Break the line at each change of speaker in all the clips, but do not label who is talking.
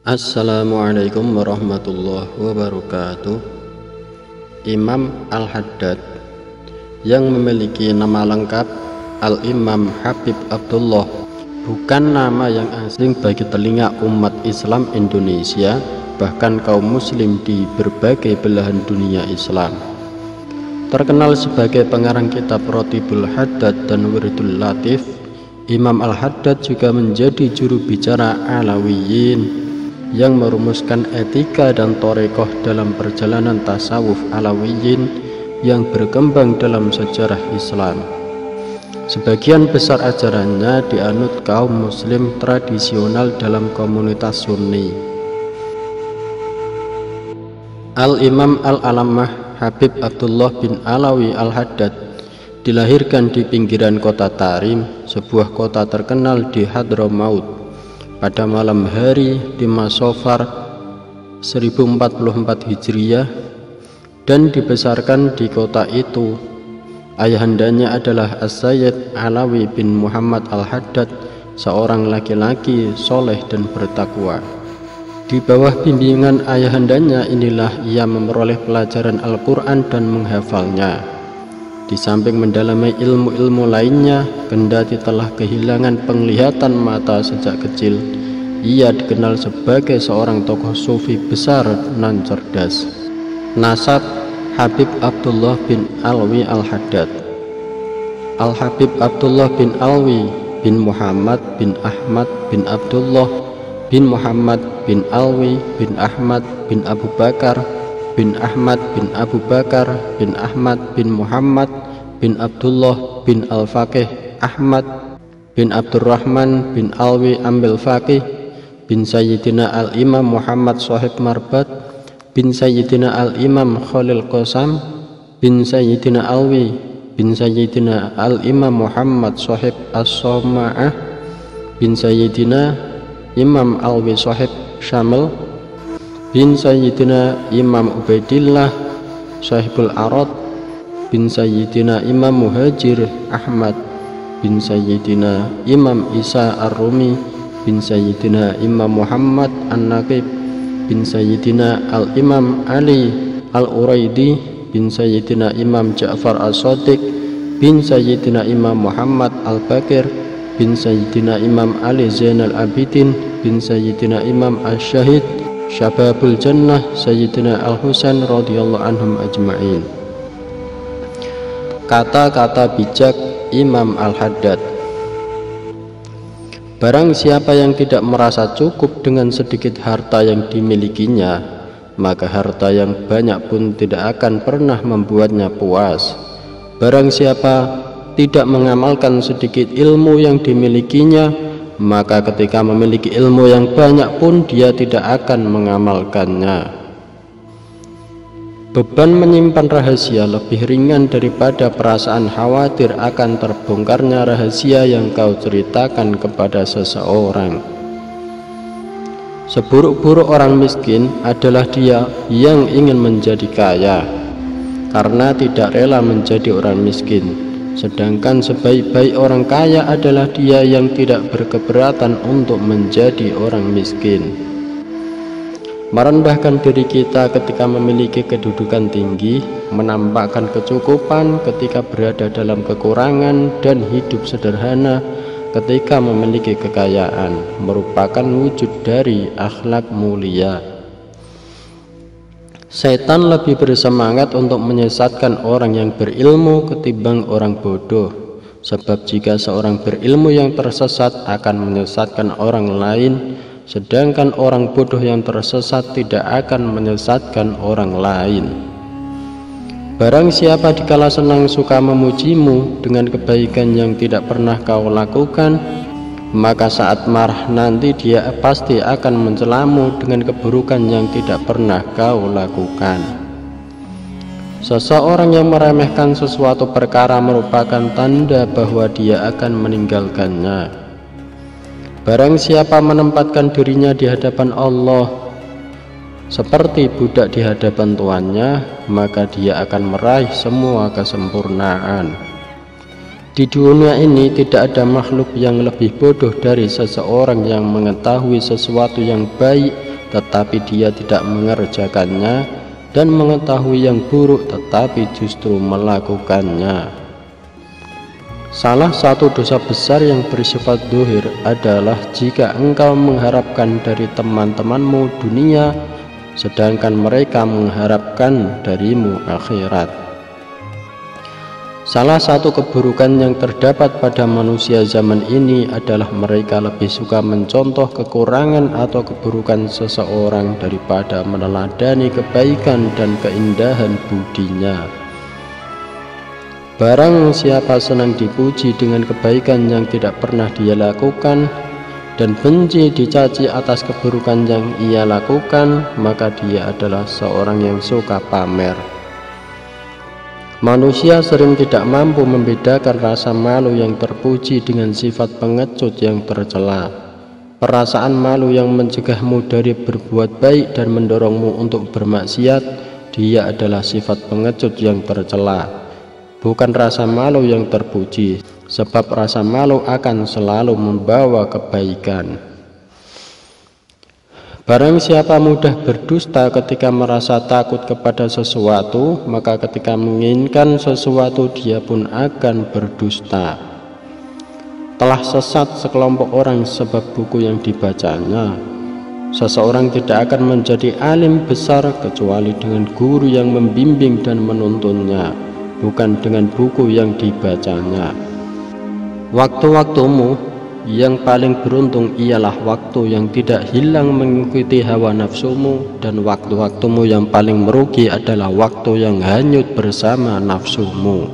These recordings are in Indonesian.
Assalamualaikum warahmatullahi wabarakatuh. Imam Al-Haddad yang memiliki nama lengkap Al-Imam Habib Abdullah bukan nama yang asing bagi telinga umat Islam Indonesia, bahkan kaum muslim di berbagai belahan dunia Islam. Terkenal sebagai pengarang kitab Rotibul Haddad dan Wirdul Latif, Imam Al-Haddad juga menjadi juru bicara Alawiyin yang merumuskan etika dan torekoh dalam perjalanan tasawuf Alawiyin yang berkembang dalam sejarah Islam. Sebagian besar ajarannya dianut kaum muslim tradisional dalam komunitas Sunni. Al-Imam Al-Alamah Habib Abdullah bin Alawi Al-Haddad dilahirkan di pinggiran kota Tarim, sebuah kota terkenal di Hadramaut, pada malam hari 5 Safar 1044 Hijriah dan dibesarkan di kota itu. Ayahandanya adalah As-Sayyid Alawi bin Muhammad Al-Haddad, seorang laki-laki soleh dan bertakwa. Di bawah bimbingan ayahandanya inilah ia memperoleh pelajaran Al-Quran dan menghafalnya. Di samping mendalami ilmu-ilmu lainnya, kendati telah kehilangan penglihatan mata sejak kecil, ia dikenal sebagai seorang tokoh sufi besar nan cerdas. Nasab Habib Abdullah bin Alwi Al-Haddad. Al-Habib Abdullah bin Alwi bin Muhammad bin Ahmad bin Abdullah bin Muhammad bin Alwi bin Ahmad bin Abu Bakar bin Ahmad bin Abu Bakar bin Ahmad bin Muhammad bin Abdullah bin Al-Faqih Ahmad bin Abdurrahman bin Alwi Ambil Faqih bin Sayyidina Al-Imam Muhammad Sohib Marbat bin Sayyidina Al-Imam Khalil Qasam bin Sayyidina Alwi bin Sayyidina Al-Imam Muhammad Sohib As-Soma'ah bin Sayyidina Imam Alwi Sohib Syamil bin Sayyidina Imam Ubaidillah Sahibul Arad bin Sayyidina Imam Muhajir Ahmad bin Sayyidina Imam Isa Ar-Rumi bin Sayyidina Imam Muhammad An-Naqib bin Sayyidina Al-Imam Ali Al-Uraidi bin Sayyidina Imam Ja'far As-Sadiq bin Sayyidina Imam Muhammad Al-Bakir bin Sayyidina Imam Ali Zainal Abidin bin Sayyidina Imam Ash-Shahid Syababul Jannah Sayyidina Al-Husain radhiyallahu anhum ajma'in. Kata-kata bijak Imam Al-Haddad. Barang siapa yang tidak merasa cukup dengan sedikit harta yang dimilikinya, maka harta yang banyak pun tidak akan pernah membuatnya puas. Barang siapa tidak mengamalkan sedikit ilmu yang dimilikinya, maka ketika memiliki ilmu yang banyak pun dia tidak akan mengamalkannya. Beban menyimpan rahasia lebih ringan daripada perasaan khawatir akan terbongkarnya rahasia yang kau ceritakan kepada seseorang. Seburuk-buruk orang miskin adalah dia yang ingin menjadi kaya karena tidak rela menjadi orang miskin. Sedangkan sebaik-baik orang kaya adalah dia yang tidak berkeberatan untuk menjadi orang miskin. Merendahkan diri kita ketika memiliki kedudukan tinggi, menampakkan kecukupan ketika berada dalam kekurangan, dan hidup sederhana ketika memiliki kekayaan merupakan wujud dari akhlak mulia. Setan lebih bersemangat untuk menyesatkan orang yang berilmu ketimbang orang bodoh, sebab jika seorang berilmu yang tersesat akan menyesatkan orang lain, sedangkan orang bodoh yang tersesat tidak akan menyesatkan orang lain. Barang siapa dikala senang suka memujimu dengan kebaikan yang tidak pernah kau lakukan, maka saat marah nanti dia pasti akan mencelamu dengan keburukan yang tidak pernah kau lakukan. Seseorang yang meremehkan sesuatu perkara merupakan tanda bahwa dia akan meninggalkannya. Barang siapa menempatkan dirinya di hadapan Allah seperti budak di hadapan tuannya, maka dia akan meraih semua kesempurnaan. Di dunia ini tidak ada makhluk yang lebih bodoh dari seseorang yang mengetahui sesuatu yang baik tetapi dia tidak mengerjakannya, dan mengetahui yang buruk tetapi justru melakukannya. Salah satu dosa besar yang bersifat zuhir adalah jika engkau mengharapkan dari teman-temanmu dunia, sedangkan mereka mengharapkan darimu akhirat. Salah satu keburukan yang terdapat pada manusia zaman ini adalah mereka lebih suka mencontoh kekurangan atau keburukan seseorang daripada meneladani kebaikan dan keindahan budinya. Barang siapa senang dipuji dengan kebaikan yang tidak pernah dia lakukan dan benci dicaci atas keburukan yang ia lakukan, maka dia adalah seorang yang suka pamer. Manusia sering tidak mampu membedakan rasa malu yang terpuji dengan sifat pengecut yang tercela. Perasaan malu yang mencegahmu dari berbuat baik dan mendorongmu untuk bermaksiat, dia adalah sifat pengecut yang tercela, bukan rasa malu yang terpuji, sebab rasa malu akan selalu membawa kebaikan. Barang siapa mudah berdusta ketika merasa takut kepada sesuatu, maka ketika menginginkan sesuatu dia pun akan berdusta. Telah sesat sekelompok orang sebab buku yang dibacanya. Seseorang tidak akan menjadi alim besar kecuali dengan guru yang membimbing dan menuntunnya, bukan dengan buku yang dibacanya. Waktu-waktumu yang paling beruntung ialah waktu yang tidak hilang mengikuti hawa nafsumu, dan waktu-waktumu yang paling merugi adalah waktu yang hanyut bersama nafsumu.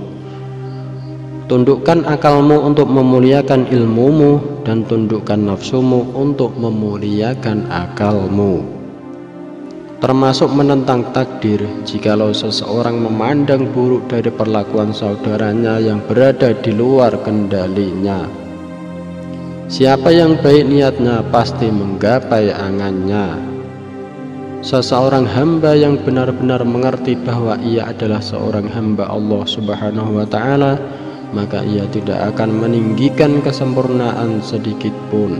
Tundukkan akalmu untuk memuliakan ilmumu, dan tundukkan nafsumu untuk memuliakan akalmu. Termasuk menentang takdir jikalau seseorang memandang buruk dari perlakuan saudaranya yang berada di luar kendalinya. Siapa yang baik niatnya pasti menggapai angannya. Seseorang hamba yang benar-benar mengerti bahwa ia adalah seorang hamba Allah Subhanahu wa Ta'ala, maka ia tidak akan meninggikan kesempurnaan sedikit pun.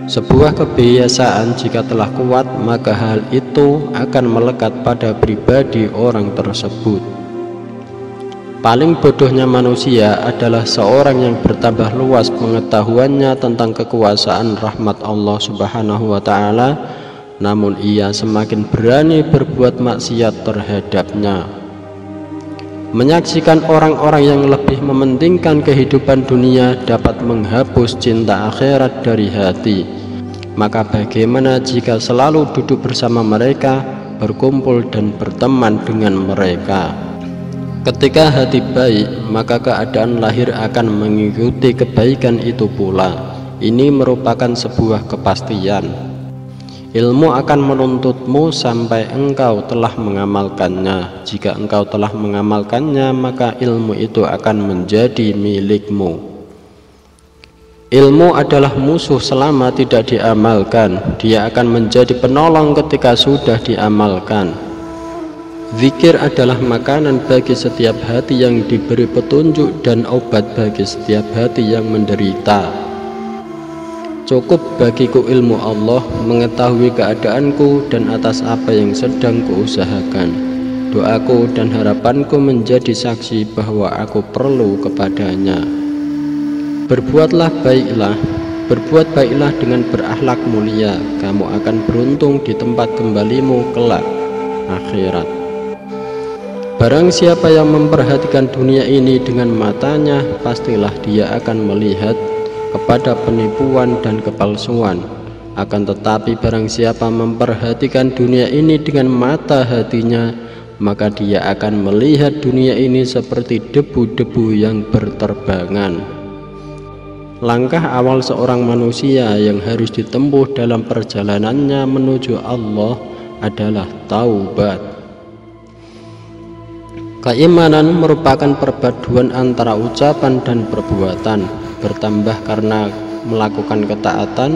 Sebuah kebiasaan jika telah kuat, maka hal itu akan melekat pada pribadi orang tersebut. Paling bodohnya manusia adalah seorang yang bertambah luas pengetahuannya tentang kekuasaan rahmat Allah Subhanahu wa Ta'ala, namun ia semakin berani berbuat maksiat terhadapnya. Menyaksikan orang-orang yang lebih mementingkan kehidupan dunia dapat menghapus cinta akhirat dari hati. Maka bagaimana jika selalu duduk bersama mereka, berkumpul dan berteman dengan mereka? Ketika hati baik, maka keadaan lahir akan mengikuti kebaikan itu pula. Ini merupakan sebuah kepastian. Ilmu akan menuntutmu sampai engkau telah mengamalkannya. Jika engkau telah mengamalkannya, maka ilmu itu akan menjadi milikmu. Ilmu adalah musuh selama tidak diamalkan. Dia akan menjadi penolong ketika sudah diamalkan. Zikir adalah makanan bagi setiap hati yang diberi petunjuk dan obat bagi setiap hati yang menderita. Cukup bagiku ilmu Allah, mengetahui keadaanku dan atas apa yang sedang kuusahakan. Doaku dan harapanku menjadi saksi bahwa aku perlu kepadanya. Berbuatlah baiklah, berbuat baiklah dengan berakhlak mulia. Kamu akan beruntung di tempat kembalimu kelak akhirat. Barang siapa yang memperhatikan dunia ini dengan matanya, pastilah dia akan melihat kepada penipuan dan kepalsuan. Akan tetapi barang siapa memperhatikan dunia ini dengan mata hatinya, maka dia akan melihat dunia ini seperti debu-debu yang berterbangan. Langkah awal seorang manusia yang harus ditempuh dalam perjalanannya menuju Allah adalah taubat. Keimanan merupakan perpaduan antara ucapan dan perbuatan, bertambah karena melakukan ketaatan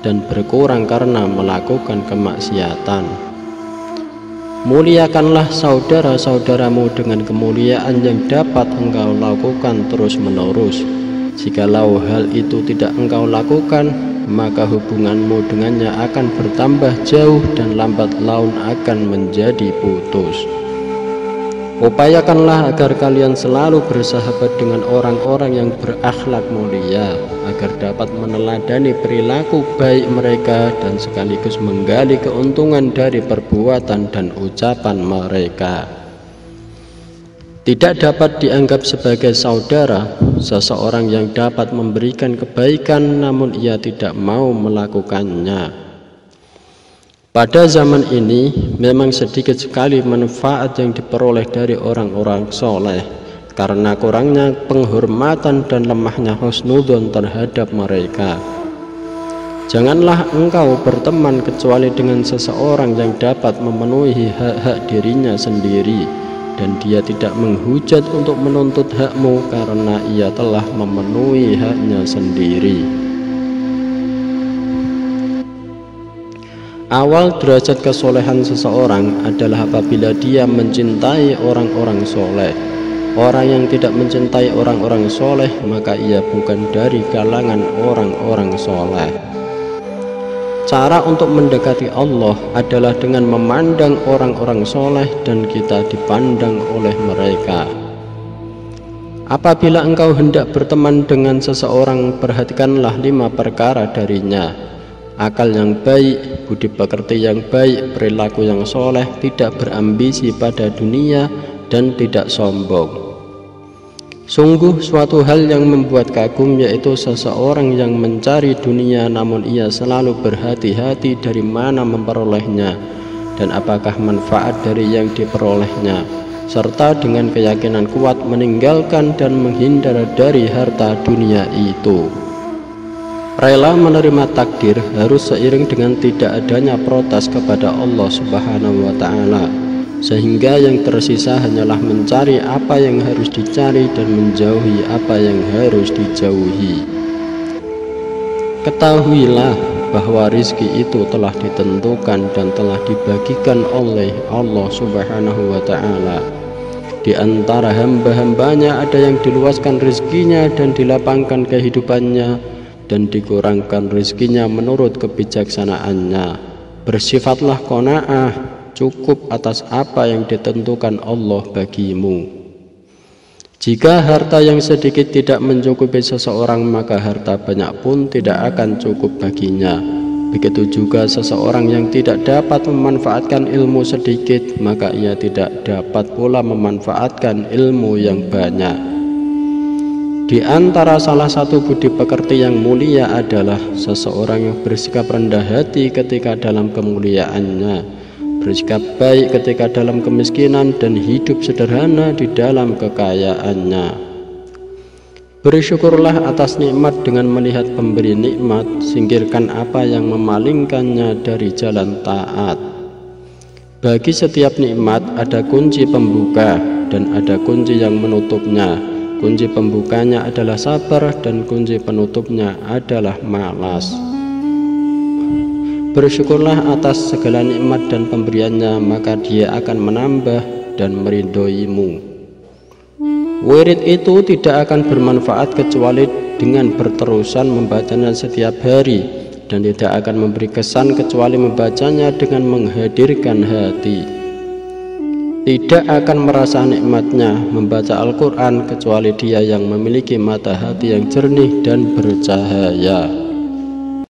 dan berkurang karena melakukan kemaksiatan. Muliakanlah saudara-saudaramu dengan kemuliaan yang dapat engkau lakukan terus-menerus. Jikalau hal itu tidak engkau lakukan, maka hubunganmu dengannya akan bertambah jauh dan lambat laun akan menjadi putus. Upayakanlah agar kalian selalu bersahabat dengan orang-orang yang berakhlak mulia, agar dapat meneladani perilaku baik mereka dan sekaligus menggali keuntungan dari perbuatan dan ucapan mereka. Tidak dapat dianggap sebagai saudara seseorang yang dapat memberikan kebaikan namun ia tidak mau melakukannya. Pada zaman ini memang sedikit sekali manfaat yang diperoleh dari orang-orang soleh karena kurangnya penghormatan dan lemahnya husnudzon terhadap mereka. Janganlah engkau berteman kecuali dengan seseorang yang dapat memenuhi hak-hak dirinya sendiri dan dia tidak menghujat untuk menuntut hakmu karena ia telah memenuhi haknya sendiri. Awal derajat kesolehan seseorang adalah apabila dia mencintai orang-orang soleh. Orang yang tidak mencintai orang-orang soleh maka ia bukan dari kalangan orang-orang soleh. Cara untuk mendekati Allah adalah dengan memandang orang-orang soleh dan kita dipandang oleh mereka. Apabila engkau hendak berteman dengan seseorang, perhatikanlah 5 perkara darinya: akal yang baik, budi pekerti yang baik, perilaku yang soleh, tidak berambisi pada dunia, dan tidak sombong. Sungguh suatu hal yang membuat kagum yaitu seseorang yang mencari dunia namun ia selalu berhati-hati dari mana memperolehnya dan apakah manfaat dari yang diperolehnya, serta dengan keyakinan kuat meninggalkan dan menghindar dari harta dunia itu. Rela menerima takdir harus seiring dengan tidak adanya protes kepada Allah Subhanahu wa Ta'ala, sehingga yang tersisa hanyalah mencari apa yang harus dicari dan menjauhi apa yang harus dijauhi. Ketahuilah bahwa rizki itu telah ditentukan dan telah dibagikan oleh Allah Subhanahu wa Ta'ala. Di antara hamba-hambanya ada yang diluaskan rizkinya dan dilapangkan kehidupannya, dan dikurangkan rizkinya menurut kebijaksanaannya. Bersifatlah qanaah, cukup atas apa yang ditentukan Allah bagimu. Jika harta yang sedikit tidak mencukupi seseorang, maka harta banyak pun tidak akan cukup baginya. Begitu juga seseorang yang tidak dapat memanfaatkan ilmu sedikit, maka ia tidak dapat pula memanfaatkan ilmu yang banyak. Di antara salah satu budi pekerti yang mulia adalah seseorang yang bersikap rendah hati ketika dalam kemuliaannya, bersikap baik ketika dalam kemiskinan, dan hidup sederhana di dalam kekayaannya. Bersyukurlah atas nikmat dengan melihat pemberi nikmat, singkirkan apa yang memalingkannya dari jalan taat. Bagi setiap nikmat ada kunci pembuka dan ada kunci yang menutupnya. Kunci pembukanya adalah sabar dan kunci penutupnya adalah malas. Bersyukurlah atas segala nikmat dan pemberiannya, maka dia akan menambah dan meridhoimu. Wirid itu tidak akan bermanfaat kecuali dengan berterusan membacanya setiap hari, dan tidak akan memberi kesan kecuali membacanya dengan menghadirkan hati. Tidak akan merasa nikmatnya membaca Al-Quran kecuali dia yang memiliki mata hati yang jernih dan bercahaya.